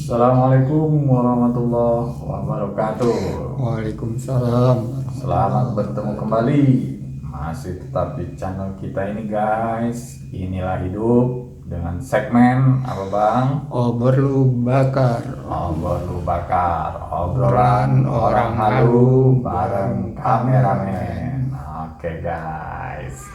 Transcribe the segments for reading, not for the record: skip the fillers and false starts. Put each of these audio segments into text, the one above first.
Assalamualaikum warahmatullahi wabarakatuh. Waalaikumsalam. Selamat bertemu kembali. Masih tetap di channel kita ini guys. Inilah hidup dengan segmen apa bang? Obor lu bakar. Obor lu bakar. Obrolan orang halu bareng kameramen. Oke guys.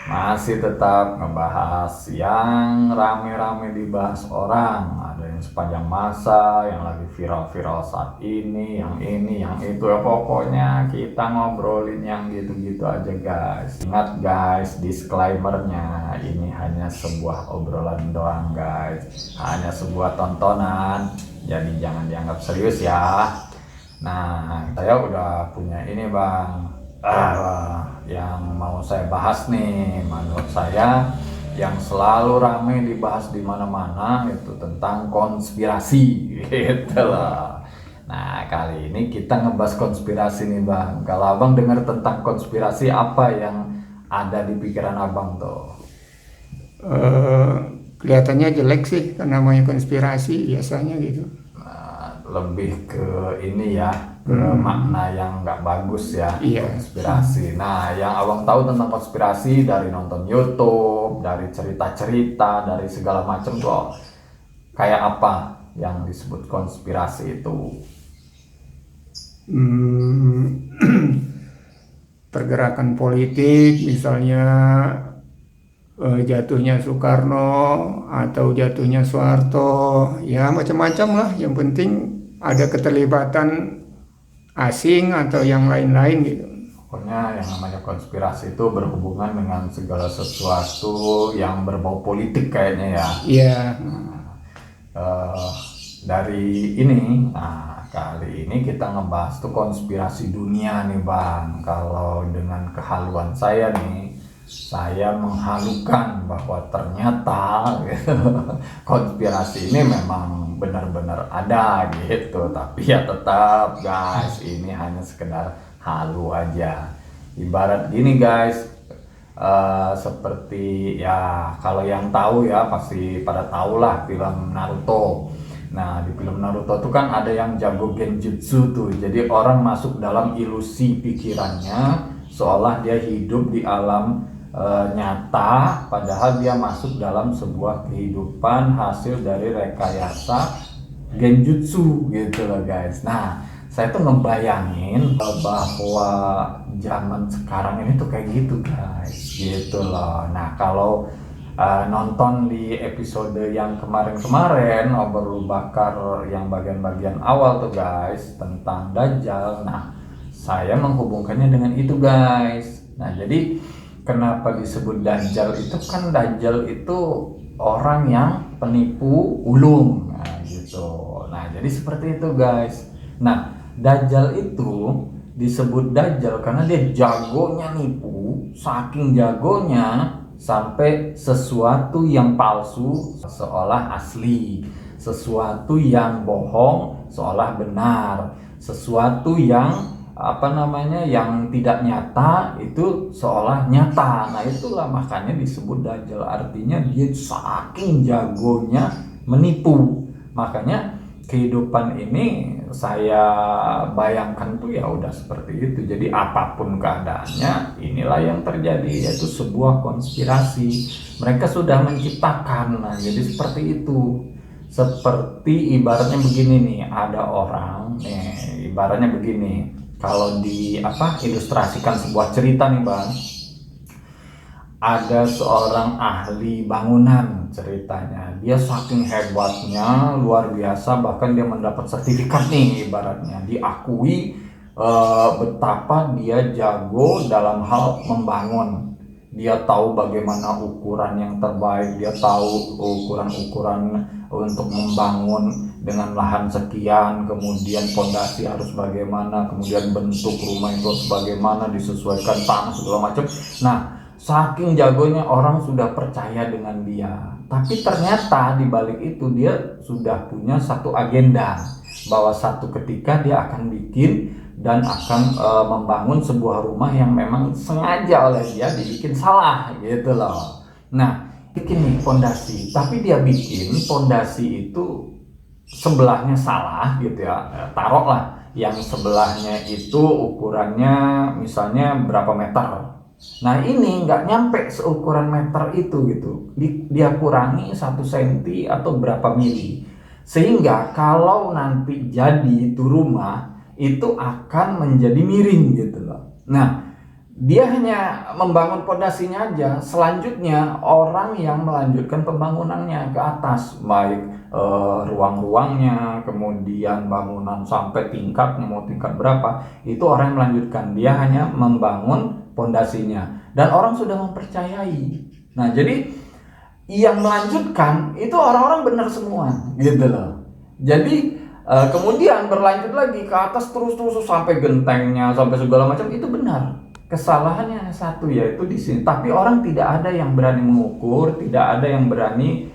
Masih tetap ngebahas yang rame-rame dibahas orang. Ada yang sepanjang masa, yang lagi viral-viral saat ini, yang itu ya pokoknya kita ngobrolin yang gitu-gitu aja guys. Ingat guys, disclaimernya ini hanya sebuah obrolan doang guys, hanya sebuah tontonan, jadi jangan dianggap serius ya. Nah, saya udah punya ini bang, yang mau saya bahas nih. Menurut saya yang selalu ramai dibahas di mana-mana itu tentang konspirasi gitu loh. Nah, kali ini kita ngebahas konspirasi nih bang. Kalau abang dengar tentang konspirasi, apa yang ada di pikiran abang tuh? Kelihatannya jelek sih kan namanya konspirasi biasanya gitu. Lebih ke ini ya, ke makna yang nggak bagus ya. Iya. Konspirasi. Nah, yang abang tahu tentang konspirasi dari nonton YouTube, dari cerita-cerita, dari segala macam tuh kayak apa yang disebut konspirasi itu? Pergerakan politik misalnya, jatuhnya Soekarno atau jatuhnya Soeharto, ya macam-macam lah. Yang penting ada keterlibatan asing atau yang lain-lain gitu. Pokoknya yang namanya konspirasi itu berhubungan dengan segala sesuatu yang berbau politik kayaknya ya. Iya. Dari ini, kali ini kita ngebahas tuh konspirasi dunia nih bang. Kalau dengan kehaluan saya nih, saya menghalukan bahwa ternyata konspirasi ini memang benar-benar ada gitu. Tapi ya tetap guys, ini hanya sekedar halu aja. Ibarat gini guys, seperti ya kalau yang tahu ya pasti pada tahu lah film Naruto. Nah, di film Naruto tuh kan ada yang jago genjutsu tuh. Jadi orang masuk dalam ilusi pikirannya seolah dia hidup di alam nyata, padahal dia masuk dalam sebuah kehidupan hasil dari rekayasa genjutsu gitu loh guys. Nah, saya tuh ngebayangin bahwa zaman sekarang ini tuh kayak gitu guys, gitu loh. Nah, kalau nonton di episode yang kemarin-kemarin Obor Lu Bakar yang bagian-bagian awal tuh guys tentang Dajjal. Nah, saya menghubungkannya dengan itu guys. Nah, jadi kenapa disebut Dajjal itu kan Dajjal itu orang yang penipu ulung, nah gitu. Nah, jadi seperti itu guys. Nah, Dajjal itu disebut Dajjal karena dia jagonya nipu, saking jagonya sampai sesuatu yang palsu seolah asli, sesuatu yang bohong seolah benar, sesuatu yang yang tidak nyata itu seolah nyata. Nah, itulah makanya disebut Dajjal, artinya dia saking jagonya menipu. Makanya kehidupan ini saya bayangkan tuh ya udah seperti itu. Jadi apapun keadaannya, inilah yang terjadi, yaitu sebuah konspirasi. Mereka sudah menciptakan. Nah, jadi seperti itu. Seperti ibaratnya begini nih, ada orang nih, ibaratnya begini. Kalau ilustrasikan sebuah cerita nih bang, ada seorang ahli bangunan ceritanya. Dia saking hebatnya, luar biasa, bahkan dia mendapat sertifikat nih ibaratnya. Diakui betapa dia jago dalam hal membangun. Dia tahu bagaimana ukuran yang terbaik, dia tahu ukuran-ukuran untuk membangun dengan lahan sekian, kemudian pondasi harus bagaimana, kemudian bentuk rumah itu harus bagaimana, disesuaikan tanah segala macam. Nah, saking jagonya orang sudah percaya dengan dia. Tapi ternyata di balik itu dia sudah punya satu agenda, bahwa satu ketika dia akan bikin dan akan membangun sebuah rumah yang memang sengaja oleh dia dibikin salah gitu loh. Nah, bikin nih pondasi, tapi dia bikin pondasi itu sebelahnya salah gitu ya, taruhlah yang sebelahnya itu ukurannya misalnya berapa meter. Nah ini nggak nyampe seukuran meter itu gitu, dia kurangi 1 senti atau berapa mili, sehingga kalau nanti jadi itu rumah itu akan menjadi miring gitu loh. Nah dia hanya membangun pondasinya aja, selanjutnya orang yang melanjutkan pembangunannya ke atas, baik ruang-ruangnya, kemudian bangunan sampai tingkatnya mau tingkat berapa, itu orang yang melanjutkan. Dia hanya membangun pondasinya dan orang sudah mempercayai. Nah jadi yang melanjutkan itu orang-orang benar semua gitu loh. Jadi kemudian berlanjut lagi ke atas terus sampai gentengnya, sampai segala macam, itu benar. Kesalahannya hanya satu, yaitu di sini. Tapi orang tidak ada yang berani mengukur, tidak ada yang berani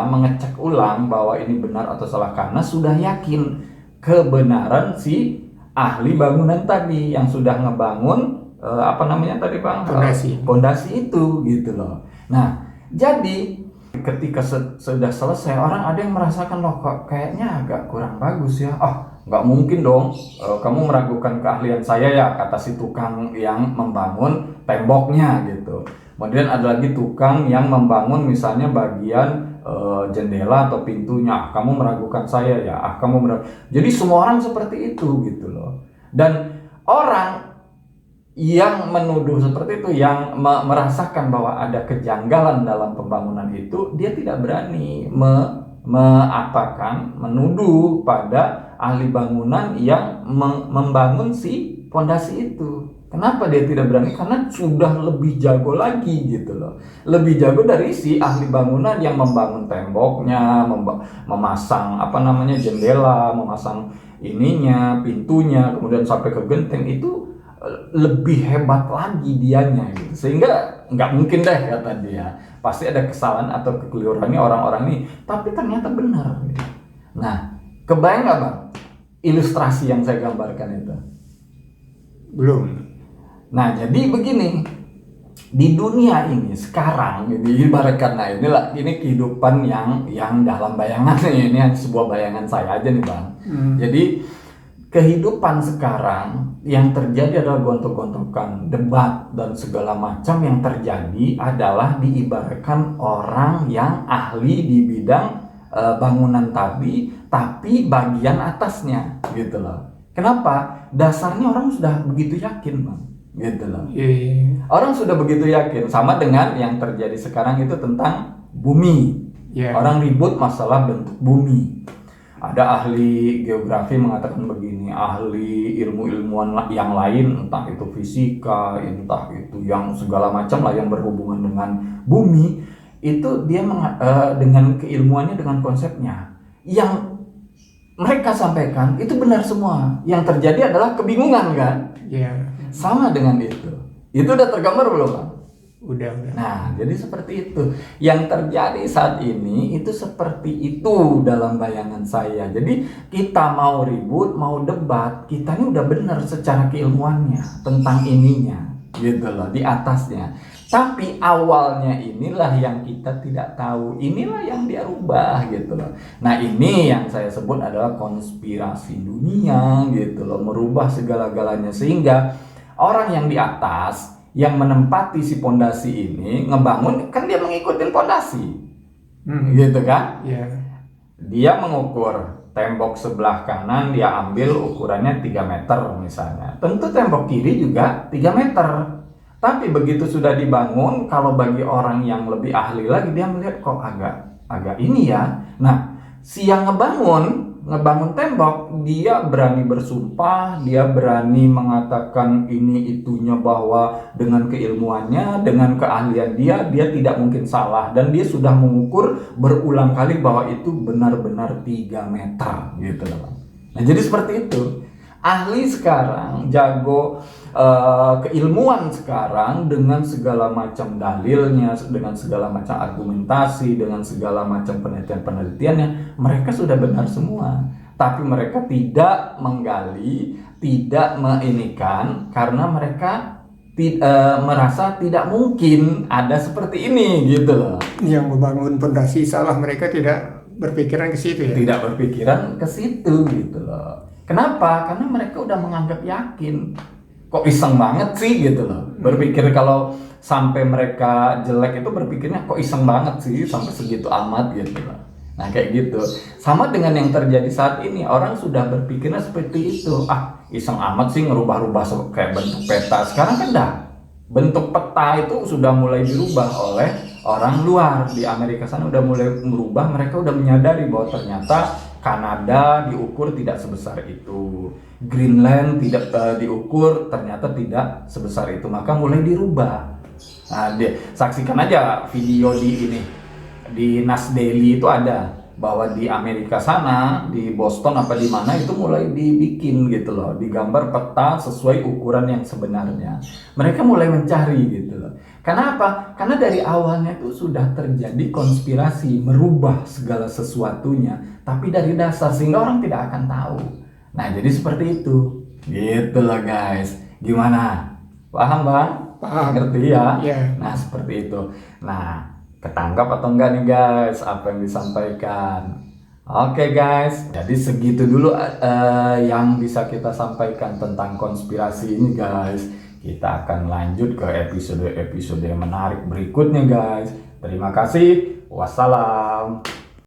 mengecek ulang bahwa ini benar atau salah, karena sudah yakin kebenaran si ahli bangunan tadi yang sudah ngebangun apa namanya tadi Bang? Pondasi itu gitu loh. Nah, jadi ketika sudah selesai, orang ada yang merasakan, loh kok kayaknya agak kurang bagus ya. Nggak mungkin dong, kamu meragukan keahlian saya ya, kata si tukang yang membangun temboknya gitu. Kemudian ada lagi tukang yang membangun misalnya bagian jendela atau pintunya, kamu meragukan saya ya, jadi semua orang seperti itu gitu loh. Dan orang yang menuduh seperti itu, yang merasakan bahwa ada kejanggalan dalam pembangunan itu, dia tidak berani menuduh pada ahli bangunan yang membangun si pondasi itu. Kenapa dia tidak berani? Karena sudah lebih jago lagi gitu loh. Lebih jago dari si ahli bangunan yang membangun temboknya, memasang jendela, memasang pintunya, kemudian sampai ke genteng, itu lebih hebat lagi dianya gitu. Sehingga nggak mungkin deh kata dia, pasti ada kesalahan atau kekeliruannya orang-orang ini, tapi ternyata benar gitu. Nah, kebayang nggak Bang ilustrasi yang saya gambarkan itu? Belum. Nah jadi begini, di dunia ini sekarang ibaratkan, ini kehidupan yang dalam bayangan ini hanya sebuah bayangan saya aja nih Bang. Jadi kehidupan sekarang yang terjadi adalah gontok-gontokan, debat dan segala macam yang terjadi adalah diibaratkan orang yang ahli di bidang bangunan tadi, tapi bagian atasnya gitu loh. Kenapa? Dasarnya orang sudah begitu yakin Bang, gitu loh. Orang sudah begitu yakin, sama dengan yang terjadi sekarang itu tentang bumi. Orang ribut masalah bentuk bumi. Ada ahli geografi mengatakan begini, ahli ilmuwan yang lain, entah itu fisika, entah itu yang segala macam lah yang berhubungan dengan bumi, itu dia dengan keilmuannya, dengan konsepnya, yang mereka sampaikan itu benar semua. Yang terjadi adalah kebingungan kan? Sama dengan itu. Itu udah tergambar belum Bang? Udah. Nah, jadi seperti itu. Yang terjadi saat ini itu seperti itu dalam bayangan saya. Jadi kita mau ribut, mau debat, kita ini udah benar secara keilmuannya tentang ininya, gitu loh, di atasnya. Tapi awalnya inilah yang kita tidak tahu, inilah yang dia rubah gitu loh. Nah ini yang saya sebut adalah konspirasi dunia gitu loh, merubah segala-galanya, sehingga orang yang di atas yang menempati si pondasi ini ngebangun, kan dia mengikuti pondasi, gitu kan? Dia mengukur tembok sebelah kanan, dia ambil ukurannya 3 meter misalnya. Tentu tembok kiri juga 3 meter. Tapi begitu sudah dibangun, kalau bagi orang yang lebih ahli lagi, dia melihat kok agak ini ya. Nah, si yang ngebangun tembok, dia berani bersumpah, dia berani mengatakan ini itunya, bahwa dengan keilmuannya, dengan keahlian dia tidak mungkin salah, dan dia sudah mengukur berulang kali bahwa itu benar-benar 3 meter gitu loh. Nah, jadi seperti itu. Ahli sekarang, jago keilmuan sekarang, dengan segala macam dalilnya, dengan segala macam argumentasi, dengan segala macam penelitian-penelitiannya, mereka sudah benar semua. Tapi mereka tidak menggali, tidak menginikan, karena mereka merasa tidak mungkin ada seperti ini gitu loh. Yang membangun pondasi salah, mereka tidak berpikiran ke situ ya. Tidak berpikiran ke situ gitu loh. Kenapa? Karena mereka udah menganggap yakin. Kok iseng banget sih gitu loh. Berpikir kalau sampai mereka jelek itu berpikirnya kok iseng banget sih sampai segitu amat gitu loh. Nah kayak gitu. Sama dengan yang terjadi saat ini, orang sudah berpikirnya seperti itu. Ah, iseng amat sih ngerubah-rubah kayak bentuk peta. Sekarang kan dah bentuk peta itu sudah mulai dirubah oleh orang luar. Di Amerika sana udah mulai merubah, mereka udah menyadari bahwa ternyata Kanada diukur tidak sebesar itu, Greenland tidak diukur ternyata tidak sebesar itu, maka mulai dirubah. Nah, saksikan aja video di Nas Daily itu ada bahwa di Amerika sana, di Boston apa di mana itu mulai dibikin gitu loh, digambar peta sesuai ukuran yang sebenarnya. Mereka mulai mencari gitu loh. Kenapa? Karena dari awalnya itu sudah terjadi konspirasi merubah segala sesuatunya, tapi dari dasar sehingga orang tidak akan tahu. Nah, jadi seperti itu. Gitu loh guys. Gimana? Paham, Bang? Paham. Ngerti ya? Iya. Nah, seperti itu. Nah, ketangkap atau enggak nih guys apa yang disampaikan? Oke guys, jadi segitu dulu yang bisa kita sampaikan tentang konspirasi ini guys. Kita akan lanjut ke episode-episode yang menarik berikutnya guys. Terima kasih. Wassalam.